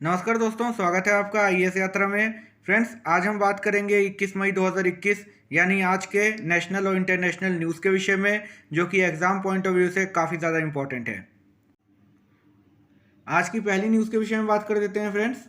नमस्कार दोस्तों, स्वागत है आपका आईएएस यात्रा में। फ्रेंड्स, आज हम बात करेंगे 21 मई 2021 यानी आज के नेशनल और इंटरनेशनल न्यूज़ के विषय में, जो कि एग्ज़ाम पॉइंट ऑफ व्यू से काफ़ी ज़्यादा इंपॉर्टेंट है। आज की पहली न्यूज़ के विषय में बात कर देते हैं फ्रेंड्स।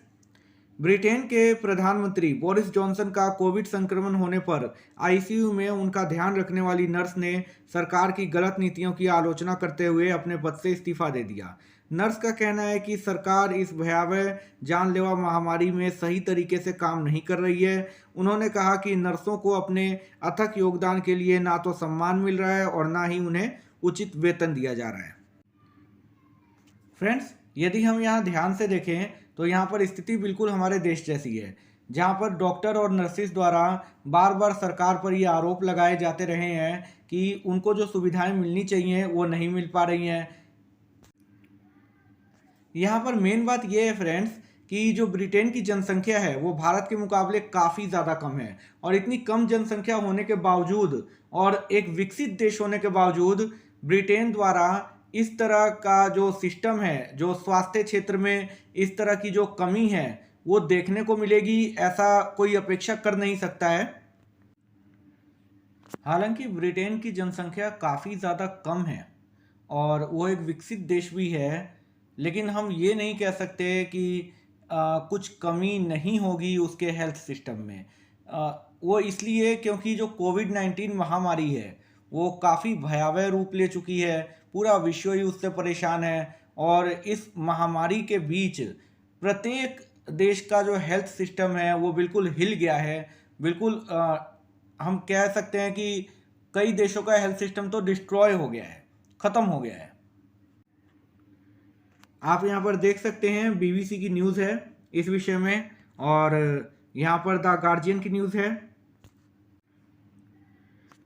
ब्रिटेन के प्रधानमंत्री बोरिस जॉनसन का कोविड संक्रमण होने पर आईसीयू में उनका ध्यान रखने वाली नर्स ने सरकार की गलत नीतियों की आलोचना करते हुए अपने पद से इस्तीफा दे दिया। नर्स का कहना है कि सरकार इस भयावह जानलेवा महामारी में सही तरीके से काम नहीं कर रही है। उन्होंने कहा कि नर्सों को अपने अथक योगदान के लिए ना तो सम्मान मिल रहा है और ना ही उन्हें उचित वेतन दिया जा रहा है। फ्रेंड्स, यदि हम यहाँ ध्यान से देखें तो यहाँ पर स्थिति बिल्कुल हमारे देश जैसी है, जहाँ पर डॉक्टर और नर्सिस द्वारा बार बार सरकार पर ये आरोप लगाए जाते रहे हैं कि उनको जो सुविधाएं मिलनी चाहिए वो नहीं मिल पा रही हैं। यहाँ पर मेन बात यह है फ्रेंड्स कि जो ब्रिटेन की जनसंख्या है वो भारत के मुकाबले काफ़ी ज़्यादा कम है, और इतनी कम जनसंख्या होने के बावजूद और एक विकसित देश होने के बावजूद ब्रिटेन द्वारा इस तरह का जो सिस्टम है, जो स्वास्थ्य क्षेत्र में इस तरह की जो कमी है वो देखने को मिलेगी, ऐसा कोई अपेक्षा कर नहीं सकता है। हालांकि ब्रिटेन की जनसंख्या काफ़ी ज़्यादा कम है और वो एक विकसित देश भी है, लेकिन हम ये नहीं कह सकते कि कुछ कमी नहीं होगी उसके हेल्थ सिस्टम में। वो इसलिए क्योंकि जो कोविड-19 महामारी है वो काफ़ी भयावह रूप ले चुकी है, पूरा विश्व ही उससे परेशान है, और इस महामारी के बीच प्रत्येक देश का जो हेल्थ सिस्टम है वो बिल्कुल हिल गया है। बिल्कुल हम कह सकते हैं कि कई देशों का हेल्थ सिस्टम तो डिस्ट्रॉय हो गया है, ख़त्म हो गया है। आप यहाँ पर देख सकते हैं बीबीसी की न्यूज़ है इस विषय में, और यहाँ पर द गार्जियन की न्यूज़ है।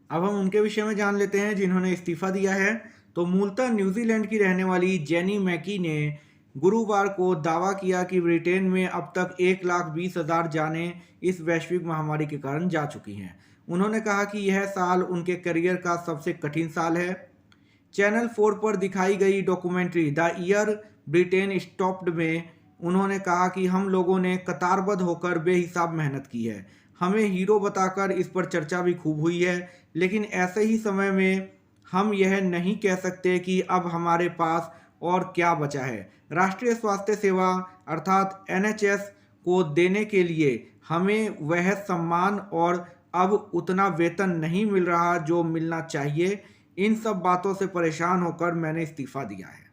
अब हम उनके विषय में जान लेते हैं जिन्होंने इस्तीफा दिया है। तो मूलतः न्यूजीलैंड की रहने वाली जेनी मैकी ने गुरुवार को दावा किया कि ब्रिटेन में अब तक 1,20,000 जानें इस वैश्विक महामारी के कारण जा चुकी हैं। उन्होंने कहा कि यह साल उनके करियर का सबसे कठिन साल है। चैनल 4 पर दिखाई गई documentary the year Britain stopped में उन्होंने कहा कि हम लोगों ने कतारबद्ध होकर बेहिसाब मेहनत की है। हमें हीरो बताकर इस पर चर्चा भी खूब हुई है, लेकिन ऐसे ही समय में हम यह नहीं कह सकते कि अब हमारे पास और क्या बचा है। राष्ट्रीय स्वास्थ्य सेवा अर्थात एनएचएस को देने के लिए हमें वह सम्मान और अब उतना वेतन नहीं मिल रहा जो मिलना चाहिए। इन सब बातों से परेशान होकर मैंने इस्तीफा दिया है।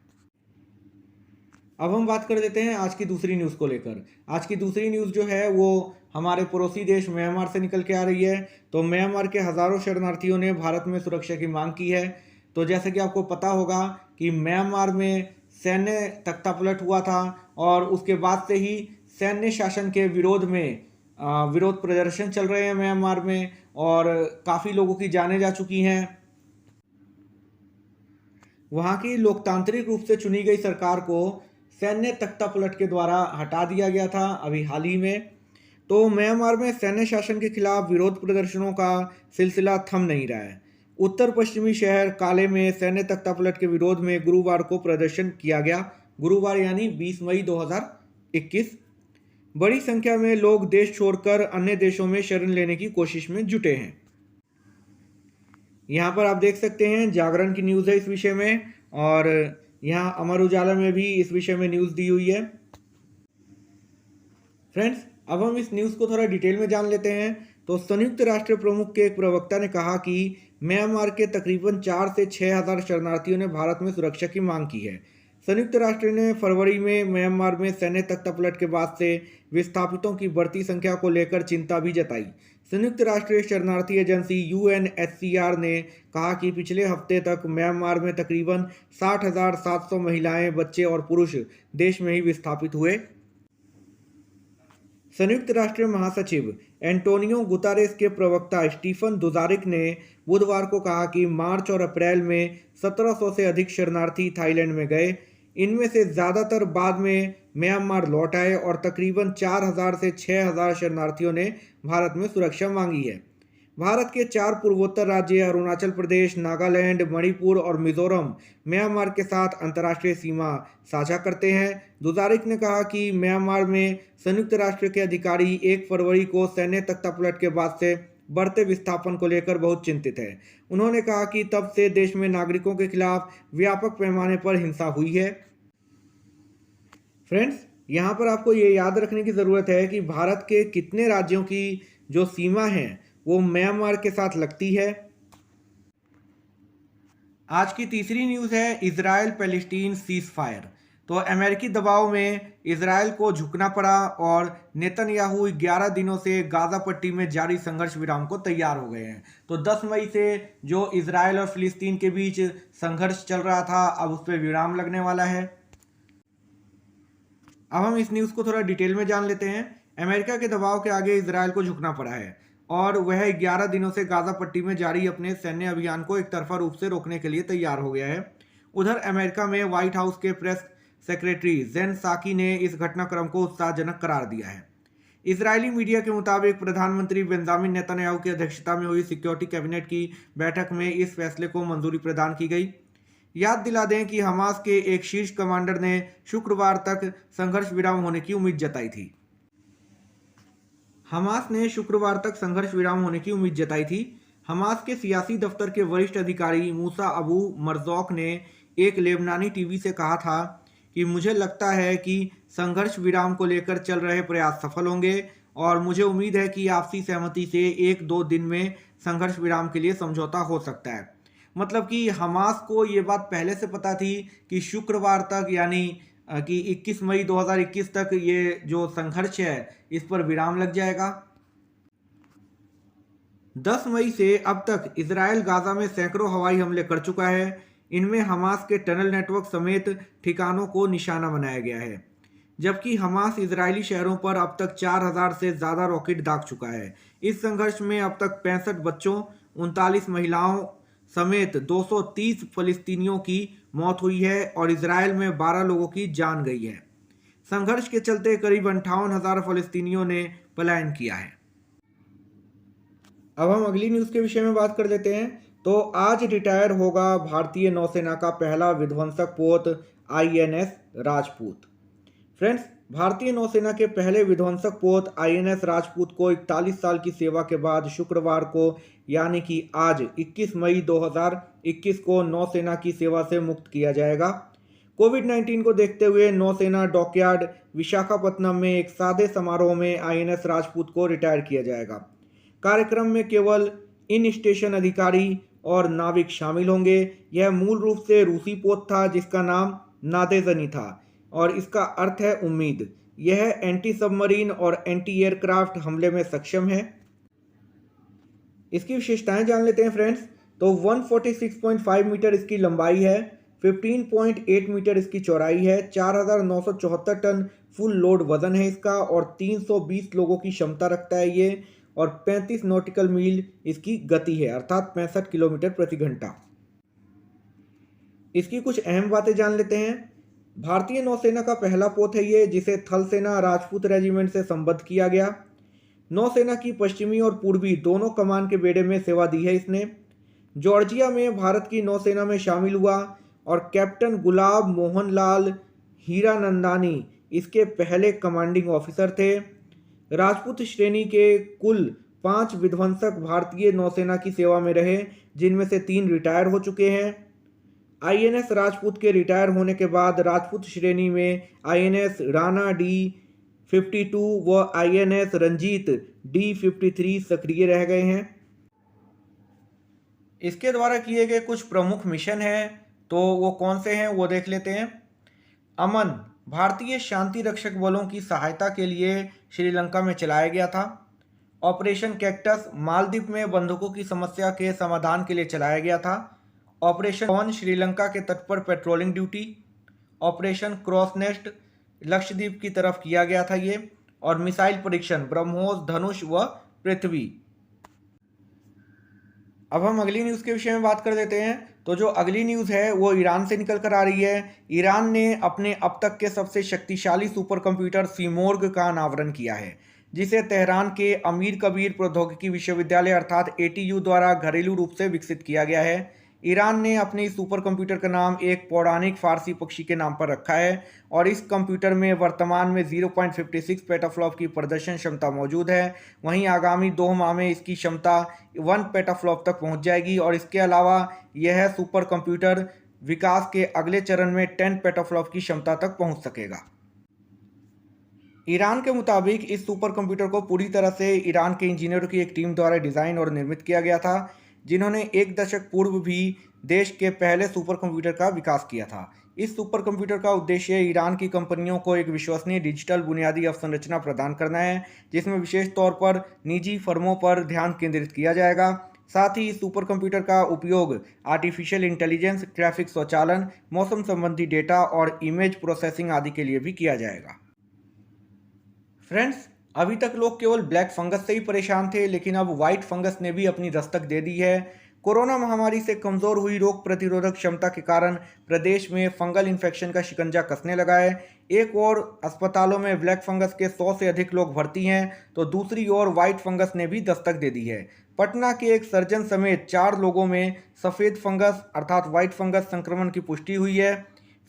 अब हम बात कर देते हैं आज की दूसरी न्यूज़ को लेकर। आज की दूसरी न्यूज़ जो है वो हमारे पड़ोसी देश म्यांमार से निकल के आ रही है। तो म्यांमार के हज़ारों शरणार्थियों ने भारत में सुरक्षा की मांग की है। तो जैसे कि आपको पता होगा कि म्यांमार में सैन्य तख्तापलट हुआ था, और उसके बाद से ही सैन्य शासन के विरोध में विरोध प्रदर्शन चल रहे हैं म्यांमार में, और काफ़ी लोगों की जानें जा चुकी हैं। वहाँ की लोकतांत्रिक रूप से चुनी गई सरकार को सैन्य तख्तापलट के द्वारा हटा दिया गया था अभी हाल ही में। तो म्यांमार में सैन्य शासन के खिलाफ विरोध प्रदर्शनों का सिलसिला थम नहीं रहा है। उत्तर पश्चिमी शहर काले में सैन्य तख्तापलट के विरोध में गुरुवार को प्रदर्शन किया गया। गुरुवार यानी 20 मई 2021। बड़ी संख्या में लोग देश छोड़कर अन्य देशों में शरण लेने की कोशिश में जुटे हैं। यहाँ पर आप देख सकते हैं जागरण की न्यूज़ है इस विषय में, और यहाँ अमर उजाला में भी इस विषय में न्यूज़ दी हुई है। फ्रेंड्स, अब हम इस न्यूज़ को थोड़ा डिटेल में जान लेते हैं। तो संयुक्त राष्ट्र प्रमुख के एक प्रवक्ता ने कहा कि म्यांमार के तकरीबन 4 से 6,000 शरणार्थियों ने भारत में सुरक्षा की मांग की है। संयुक्त राष्ट्र ने फरवरी में म्यांमार में सैन्य तख्तापलट के बाद से विस्थापितों की बढ़ती संख्या को लेकर चिंता भी जताई। संयुक्त राष्ट्र शरणार्थी एजेंसी यूएनएचसीआर ने कहा कि पिछले हफ्ते तक म्यांमार में तकरीबन 60,700 महिलाएं, बच्चे और पुरुष देश में ही विस्थापित हुए। संयुक्त राष्ट्र महासचिव एंटोनियो गुतारेस के प्रवक्ता स्टीफन दुजारिक ने बुधवार को कहा कि मार्च और अप्रैल में 1700 से अधिक शरणार्थी थाईलैंड में गए। इनमें से ज़्यादातर बाद में म्यांमार लौट आए, और तकरीबन 4,000 से 6,000 शरणार्थियों ने भारत में सुरक्षा मांगी है। भारत के 4 पूर्वोत्तर राज्य अरुणाचल प्रदेश, नागालैंड, मणिपुर और मिजोरम म्यांमार के साथ अंतर्राष्ट्रीय सीमा साझा करते हैं। दुजारिक ने कहा कि म्यांमार में संयुक्त राष्ट्र के अधिकारी 1 फरवरी को सैन्य तख्तापलट के बाद से बढ़ते विस्थापन को लेकर बहुत चिंतित है। उन्होंने कहा कि तब से देश में नागरिकों के खिलाफ व्यापक पैमाने पर हिंसा हुई है। फ्रेंड्स, यहाँ पर आपको ये याद रखने की ज़रूरत है कि भारत के कितने राज्यों की जो सीमा है वो म्यांमार के साथ लगती है। आज की तीसरी न्यूज़ है इजराइल पैलेस्टीन सीज फायर। तो अमेरिकी दबाव में इजराइल को झुकना पड़ा और नेतन्याहू 11 दिनों से गाजा पट्टी में जारी संघर्ष विराम को तैयार हो गए हैं। तो 10 मई से जो इजराइल और फिलिस्तीन के बीच संघर्ष चल रहा था, अब उस पर विराम लगने वाला है। अब हम इस न्यूज़ को थोड़ा डिटेल में जान लेते हैं। अमेरिका के दबाव के आगे इजराइल को झुकना पड़ा है और वह 11 दिनों से गाजा पट्टी में जारी अपने सैन्य अभियान को एक तरफा रूप से रोकने के लिए तैयार हो गया है। उधर अमेरिका में व्हाइट हाउस के प्रेस सेक्रेटरी जेन साकी ने इस घटनाक्रम को उत्साहजनक करार दिया है। इजरायली मीडिया के मुताबिक प्रधानमंत्री बेंजामिन नेतन्याहू की अध्यक्षता में हुई सिक्योरिटी कैबिनेट की बैठक में इस फैसले को मंजूरी प्रदान की गई। याद दिला दें कि हमास के एक शीर्ष कमांडर ने शुक्रवार तक संघर्ष विराम होने की उम्मीद जताई थी। हमास के सियासी दफ्तर के वरिष्ठ अधिकारी मूसा अबू मरजौक ने एक लेबनानी टीवी से कहा था कि मुझे लगता है कि संघर्ष विराम को लेकर चल रहे प्रयास सफल होंगे और मुझे उम्मीद है कि आपसी सहमति से 1-2 दिन में संघर्ष विराम के लिए समझौता हो सकता है। मतलब कि हमास को ये बात पहले से पता थी कि शुक्रवार तक यानी कि 21 मई 2021 तक ये जो संघर्ष है इस पर विराम लग जाएगा। 10 मई से अब तक इजराइल गाजा में सैकड़ों हवाई हमले कर चुका है। इनमें हमास के टनल नेटवर्क समेत ठिकानों को निशाना बनाया गया है, जबकि हमास इजरायली शहरों पर अब तक 4000 से ज़्यादा रॉकेट दाग चुका है। इस संघर्ष में अब तक 65 बच्चों, 39 महिलाओं समेत 230 फलस्तीनियों की मौत हुई है और इजराइल में 12 लोगों की जान गई है। संघर्ष के चलते करीब 58,000 फलस्तीनियों ने पलायन किया है। अब हम अगली न्यूज़ के विषय में बात कर लेते हैं। तो आज रिटायर होगा भारतीय नौसेना का पहला विध्वंसक पोत INS राजपूत। फ्रेंड्स, भारतीय नौसेना के पहले विध्वंसक पोत INS राजपूत को 41 साल की सेवा के बाद शुक्रवार को यानी कि आज 21 मई 2021 को नौसेना की सेवा से मुक्त किया जाएगा। कोविड-19 को देखते हुए नौसेना डॉकयार्ड विशाखापत्तनम में एक सादे समारोह में INS राजपूत को रिटायर किया जाएगा। कार्यक्रम में केवल इन स्टेशन अधिकारी और नाविक शामिल होंगे। यह मूल रूप से रूसी पोत था जिसका नाम नादेजनी था और इसका अर्थ है उम्मीद। यह एंटी सबमरीन और एंटी एयरक्राफ्ट हमले में सक्षम है। इसकी विशेषताएं जान लेते हैं फ्रेंड्स। तो 146.5 मीटर इसकी लंबाई है, 15.8 मीटर इसकी चौड़ाई है, 4974 टन फुल लोड वजन है इसका और 320 लोगों की क्षमता रखता है ये और 35 नॉटिकल मील इसकी गति है अर्थात 65 किलोमीटर प्रति घंटा। इसकी कुछ अहम बातें जान लेते हैं। भारतीय नौसेना का पहला पोत है ये जिसे थल सेना राजपूत रेजिमेंट से संबद्ध किया गया। नौसेना की पश्चिमी और पूर्वी दोनों कमान के बेड़े में सेवा दी है इसने। जॉर्जिया में भारत की नौसेना में शामिल हुआ और कैप्टन गुलाब मोहन लाल हीरानंदानी इसके पहले कमांडिंग ऑफिसर थे। राजपूत श्रेणी के कुल 5 विध्वंसक भारतीय नौसेना की सेवा में रहे, जिनमें से 3 रिटायर हो चुके हैं। INS राजपूत के रिटायर होने के बाद राजपूत श्रेणी में INS राणा D52 व INS रंजीत D53 सक्रिय रह गए हैं। इसके द्वारा किए गए कुछ प्रमुख मिशन हैं, तो वो कौन से हैं वो देख लेते हैं। अमन, भारतीय शांति रक्षक बलों की सहायता के लिए श्रीलंका में चलाया गया था। ऑपरेशन कैक्टस, मालदीव में बंधकों की समस्या के समाधान के लिए चलाया गया था। ऑपरेशन पवन, श्रीलंका के तट पर patrolling duty. Operation cross nest, Lakshadweep की तरफ किया गया था ये। और मिसाइल परीक्षण ब्रह्मोस, धनुष व पृथ्वी। अब हम अगली न्यूज़ के विषय में बात कर देते हैं। तो जो अगली न्यूज़ है वो ईरान से निकल कर आ रही है। ईरान ने अपने अब तक के सबसे शक्तिशाली सुपर कंप्यूटर सीमोर्ग का अनावरण किया है। जिसे तेहरान के अमीर कबीर प्रौद्योगिकी विश्वविद्यालय अर्थात एटीयू द्वारा घरेलू रूप से विकसित किया गया है। ईरान ने अपने इस सुपर कंप्यूटर का नाम एक पौराणिक फारसी पक्षी के नाम पर रखा है और इस कंप्यूटर में वर्तमान में 0.56 पेटाफ्लॉप की प्रदर्शन क्षमता मौजूद है। वहीं आगामी 2 माह में इसकी क्षमता 1 पेटाफ्लॉप तक पहुंच जाएगी और इसके अलावा यह सुपर कंप्यूटर विकास के अगले चरण में 10 पेटाफ्लॉप की क्षमता तक पहुंच सकेगा। ईरान के मुताबिक इस सुपर कंप्यूटर को पूरी तरह से ईरान के इंजीनियरों की एक टीम द्वारा डिज़ाइन और निर्मित किया गया था, जिन्होंने 1 दशक पूर्व भी देश के पहले सुपर कंप्यूटर का विकास किया था। इस सुपर कंप्यूटर का उद्देश्य ईरान की कंपनियों को एक विश्वसनीय डिजिटल बुनियादी अवसंरचना प्रदान करना है, जिसमें विशेष तौर पर निजी फर्मों पर ध्यान केंद्रित किया जाएगा। साथ ही इस सुपर कंप्यूटर का उपयोग आर्टिफिशियल इंटेलिजेंस, ट्रैफिक स्वचालन, मौसम संबंधी डेटा और इमेज प्रोसेसिंग आदि के लिए भी किया जाएगा। फ्रेंड्स, अभी तक लोग केवल ब्लैक फंगस से ही परेशान थे, लेकिन अब वाइट फंगस ने भी अपनी दस्तक दे दी है। कोरोना महामारी से कमज़ोर हुई रोग प्रतिरोधक क्षमता के कारण प्रदेश में फंगल इन्फेक्शन का शिकंजा कसने लगा है। एक ओर अस्पतालों में ब्लैक फंगस के 100 से अधिक लोग भर्ती हैं, तो दूसरी ओर वाइट फंगस ने भी दस्तक दे दी है। पटना के एक सर्जन समेत 4 लोगों में सफ़ेद फंगस अर्थात वाइट फंगस संक्रमण की पुष्टि हुई है।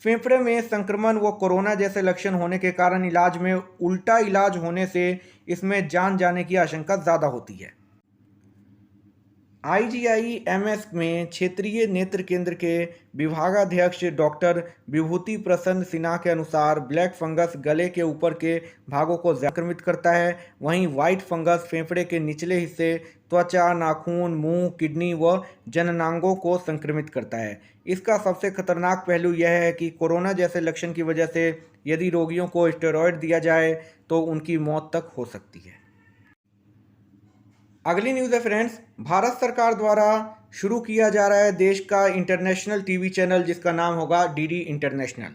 फेफड़े में संक्रमण व कोरोना जैसे लक्षण होने के कारण इलाज में उल्टा इलाज होने से इसमें जान जाने की आशंका ज़्यादा होती है। IGI-MS में क्षेत्रीय नेत्र केंद्र के विभागाध्यक्ष डॉक्टर विभूति प्रसन्न सिन्हा के अनुसार ब्लैक फंगस गले के ऊपर के भागों को संक्रमित करता है, वहीं वाइट फंगस फेफड़े के निचले हिस्से, त्वचा, नाखून, मुंह, किडनी व जननांगों को संक्रमित करता है। इसका सबसे खतरनाक पहलू यह है कि कोरोना जैसे लक्षण की वजह से यदि रोगियों को स्टेरॉयड दिया जाए तो उनकी मौत तक हो सकती है। अगली न्यूज़ है फ्रेंड्स, भारत सरकार द्वारा शुरू किया जा रहा है देश का इंटरनेशनल टीवी चैनल, जिसका नाम होगा DD इंटरनेशनल।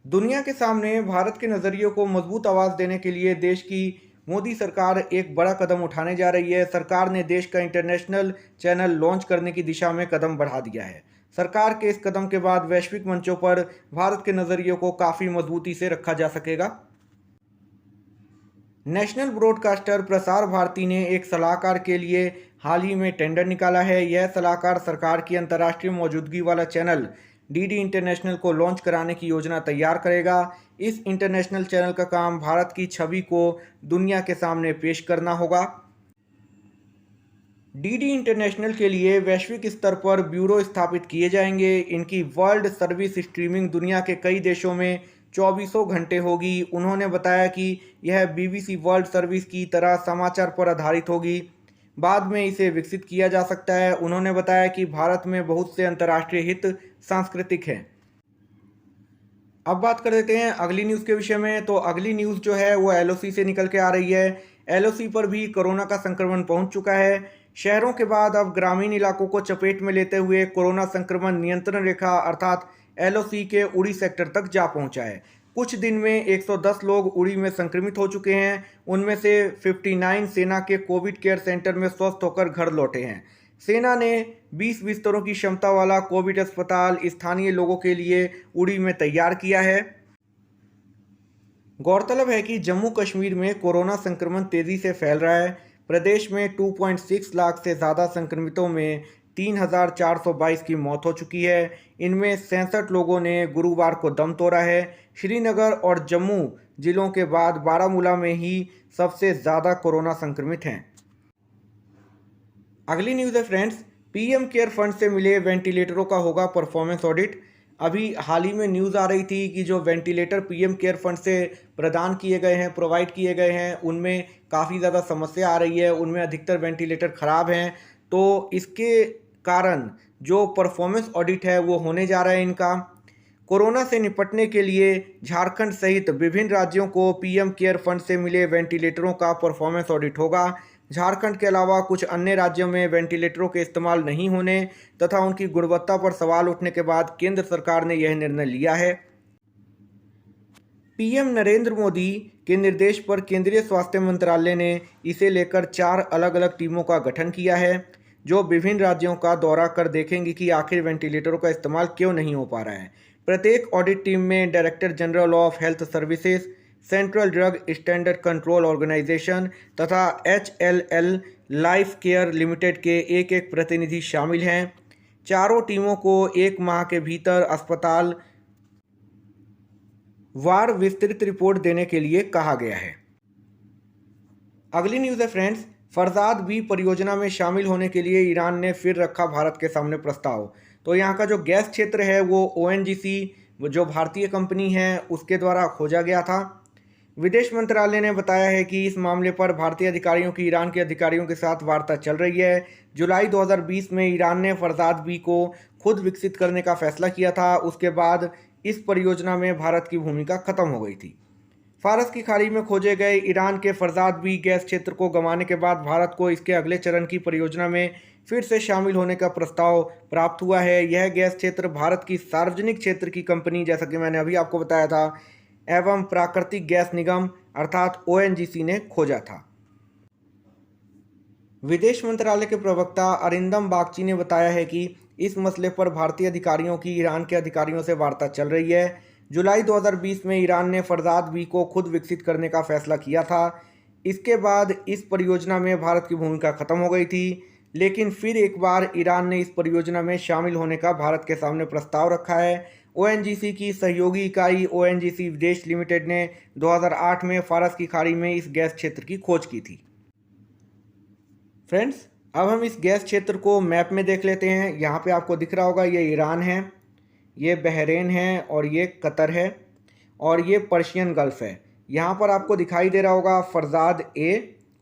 दुनिया के सामने भारत के नज़रियों को मजबूत आवाज़ देने के लिए देश की मोदी सरकार एक बड़ा कदम उठाने जा रही है। सरकार ने देश का इंटरनेशनल चैनल लॉन्च करने की दिशा में कदम बढ़ा दिया है। सरकार के इस कदम के बाद वैश्विक मंचों पर भारत के नज़रियों को काफ़ी मजबूती से रखा जा सकेगा। नेशनल ब्रॉडकास्टर प्रसार भारती ने एक सलाहकार के लिए हाल ही में टेंडर निकाला है। यह सलाहकार सरकार की अंतर्राष्ट्रीय मौजूदगी वाला चैनल DD इंटरनेशनल को लॉन्च कराने की योजना तैयार करेगा। इस इंटरनेशनल चैनल का काम भारत की छवि को दुनिया के सामने पेश करना होगा। DD इंटरनेशनल के लिए वैश्विक स्तर पर ब्यूरो स्थापित किए जाएंगे। इनकी वर्ल्ड सर्विस स्ट्रीमिंग दुनिया के कई देशों में 24 घंटे होगी। उन्होंने बताया कि यह BBC वर्ल्ड सर्विस की तरह समाचार पर आधारित होगी। बाद में इसे विकसित किया जा सकता है। उन्होंने बताया कि भारत में बहुत से अंतर्राष्ट्रीय हित सांस्कृतिक हैं। अब बात कर लेते हैं अगली न्यूज़ के विषय में। तो अगली न्यूज़ जो है वो LOC से निकल के आ रही है। LOC पर भी कोरोना का संक्रमण पहुंच चुका है। शहरों के बाद अब ग्रामीण इलाकों को चपेट में लेते हुए कोरोना संक्रमण नियंत्रण रेखा अर्थात LOC के उड़ी सेक्टर तक जा पहुंचा है। कुछ दिन में 110 लोग उड़ी में संक्रमित हो चुके हैं। उनमें से 59 सेना के कोविड केयर सेंटर में स्वस्थ होकर घर लौटे हैं। सेना ने 20 बिस्तरों की क्षमता वाला कोविड अस्पताल स्थानीय लोगों के लिए उड़ी में तैयार किया है। गौरतलब है कि जम्मू कश्मीर में कोरोना संक्रमण तेज़ी से फैल रहा है। प्रदेश में 2.6 लाख से ज़्यादा संक्रमितों में 3,422 की मौत हो चुकी है। इनमें 67 लोगों ने गुरुवार को दम तोड़ा है। श्रीनगर और जम्मू जिलों के बाद बारामूला में ही सबसे ज़्यादा कोरोना संक्रमित हैं। अगली न्यूज़ है फ्रेंड्स, PM केयर फंड से मिले वेंटिलेटरों का होगा परफॉर्मेंस ऑडिट। अभी हाल ही में न्यूज़ आ रही थी कि जो वेंटिलेटर PM केयर फंड से प्रदान किए गए हैं, प्रोवाइड किए गए हैं, उनमें काफ़ी ज़्यादा समस्या आ रही है। उनमें अधिकतर वेंटिलेटर ख़राब हैं। तो इसके कारण जो परफॉर्मेंस ऑडिट है वो होने जा रहा है इनका। कोरोना से निपटने के लिए झारखंड सहित विभिन्न राज्यों को PM केयर फंड से मिले वेंटिलेटरों का परफॉर्मेंस ऑडिट होगा। झारखंड के अलावा कुछ अन्य राज्यों में वेंटिलेटरों के इस्तेमाल नहीं होने तथा उनकी गुणवत्ता पर सवाल उठने के बाद केंद्र सरकार ने यह निर्णय लिया है। PM नरेंद्र मोदी के निर्देश पर केंद्रीय स्वास्थ्य मंत्रालय ने इसे लेकर 4 अलग अलग टीमों का गठन किया है, जो विभिन्न राज्यों का दौरा कर देखेंगी कि आखिर वेंटिलेटरों का इस्तेमाल क्यों नहीं हो पा रहा है। प्रत्येक ऑडिट टीम में director general of health services, central drug standard control organisation तथा HLL लाइफ केयर लिमिटेड के एक एक प्रतिनिधि शामिल हैं। चारों टीमों को 1 माह के भीतर अस्पताल वार विस्तृत रिपोर्ट देने के लिए कहा गया है। अगली न्यूज़ है फ्रेंड्स, फरजाद बी परियोजना में शामिल होने के लिए ईरान ने फिर रखा भारत के सामने प्रस्ताव। तो यहाँ का जो गैस क्षेत्र है वो ONGC जो भारतीय कंपनी है उसके द्वारा खोजा गया था। विदेश मंत्रालय ने बताया है कि इस मामले पर भारतीय अधिकारियों की ईरान के अधिकारियों के साथ वार्ता चल रही है। जुलाई 2020 में ईरान ने फरजाद बी को खुद विकसित करने का फैसला किया था। उसके बाद इस परियोजना में भारत की भूमिका खत्म हो गई थी। फारस की खाड़ी में खोजे गए ईरान के फरजाद बी गैस क्षेत्र को गंवाने के बाद भारत को इसके अगले चरण की परियोजना में फिर से शामिल होने का प्रस्ताव प्राप्त हुआ है। यह गैस क्षेत्र भारत की सार्वजनिक क्षेत्र की कंपनी, जैसा कि मैंने अभी आपको बताया था, एवं प्राकृतिक गैस निगम अर्थात ONGC ने खोजा था। विदेश मंत्रालय के प्रवक्ता अरिंदम बागची ने बताया है कि इस मसले पर भारतीय अधिकारियों की ईरान के अधिकारियों से वार्ता चल रही है। जुलाई 2020 में ईरान ने फरजाद बी को खुद विकसित करने का फैसला किया था। इसके बाद इस परियोजना में भारत की भूमिका खत्म हो गई थी, लेकिन फिर एक बार ईरान ने इस परियोजना में शामिल होने का भारत के सामने प्रस्ताव रखा है। ONGC की सहयोगी इकाई ONGC विदेश लिमिटेड ने 2008 में फारस की खाड़ी में इस गैस क्षेत्र की खोज की थी। फ्रेंड्स, अब हम इस गैस क्षेत्र को मैप में देख लेते हैं। यहाँ पे आपको दिख रहा होगा, ये ईरान है, ये बहरीन है और ये कतर है और ये पर्शियन गल्फ है। यहाँ पर आपको दिखाई दे रहा होगा फरजाद A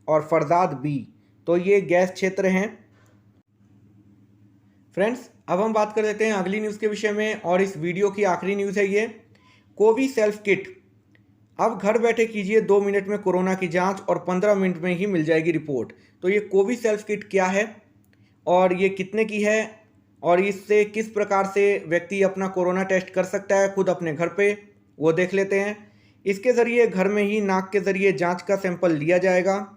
और फरजाद B, तो ये गैस क्षेत्र हैं। फ्रेंड्स, अब हम बात कर लेते हैं अगली न्यूज़ के विषय में और इस वीडियो की आखिरी न्यूज़ है ये कोवी सेल्फ किट। अब घर बैठे कीजिए 2 मिनट में कोरोना की जांच और 15 मिनट में ही मिल जाएगी रिपोर्ट। तो ये कोवी सेल्फ किट क्या है और ये कितने की है और इससे किस प्रकार से व्यक्ति अपना कोरोना टेस्ट कर सकता है खुद अपने घर पे, वो देख लेते हैं। इसके ज़रिए घर में ही नाक के ज़रिए जांच का सैंपल लिया जाएगा।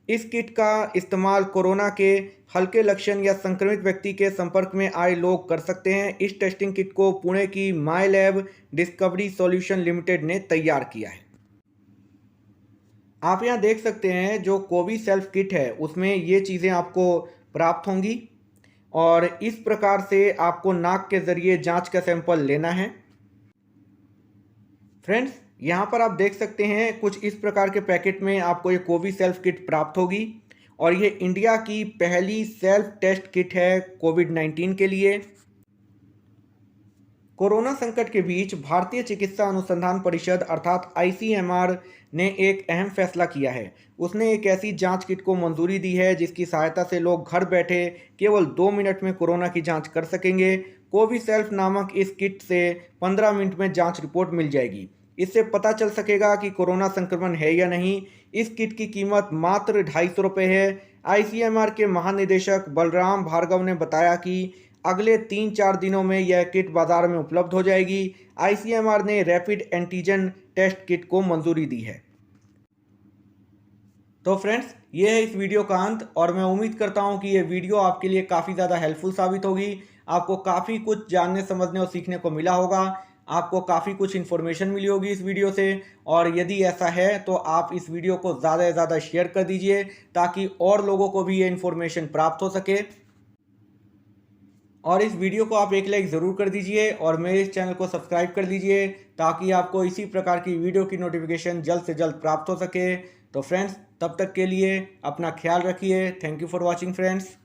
इस किट का इस्तेमाल कोरोना के हल्के लक्षण या संक्रमित व्यक्ति के संपर्क में आए लोग कर सकते हैं। इस टेस्टिंग किट को पुणे की माई लैब डिस्कवरी सॉल्यूशन लिमिटेड ने तैयार किया है। आप यहाँ देख सकते हैं जो कोवी सेल्फ किट है उसमें ये चीज़ें आपको प्राप्त होंगी और इस प्रकार से आपको नाक के ज़रिए जांच का सैंपल लेना है। फ्रेंड्स, यहाँ पर आप देख सकते हैं कुछ इस प्रकार के पैकेट में आपको ये कोवी सेल्फ किट प्राप्त होगी और ये इंडिया की पहली सेल्फ टेस्ट किट है कोविड-19 के लिए। कोरोना संकट के बीच भारतीय चिकित्सा अनुसंधान परिषद अर्थात ICMR ने एक अहम फैसला किया है। उसने एक ऐसी जांच किट को मंजूरी दी है जिसकी सहायता से लोग घर बैठे केवल 2 मिनट में कोरोना की जांच कर सकेंगे। कोविसेल्फ नामक इस किट से 15 मिनट में जांच रिपोर्ट मिल जाएगी। इससे पता चल सकेगा कि कोरोना संक्रमण है या नहीं। इस किट की कीमत मात्र 250 रुपये है। ICMR के महानिदेशक बलराम भार्गव ने बताया कि अगले 3-4 दिनों में यह किट बाजार में उपलब्ध हो जाएगी। ICMR ने रैपिड एंटीजन टेस्ट किट को मंजूरी दी है। तो फ्रेंड्स, ये है इस वीडियो का अंत और मैं उम्मीद करता हूँ कि ये वीडियो आपके लिए काफ़ी ज़्यादा हेल्पफुल साबित होगी। आपको काफ़ी कुछ जानने, समझने और सीखने को मिला होगा। आपको काफ़ी कुछ इन्फॉर्मेशन मिली होगी इस वीडियो से और यदि ऐसा है तो आप इस वीडियो को ज़्यादा से ज़्यादा शेयर कर दीजिए ताकि और लोगों को भी ये इन्फॉर्मेशन प्राप्त हो सके। और इस वीडियो को आप एक लाइक ज़रूर कर दीजिए और मेरे इस चैनल को सब्सक्राइब कर दीजिए ताकि आपको इसी प्रकार की वीडियो की नोटिफिकेशन जल्द से जल्द प्राप्त हो सके। तो फ्रेंड्स, तब तक के लिए अपना ख्याल रखिए। Thank you for watching friends.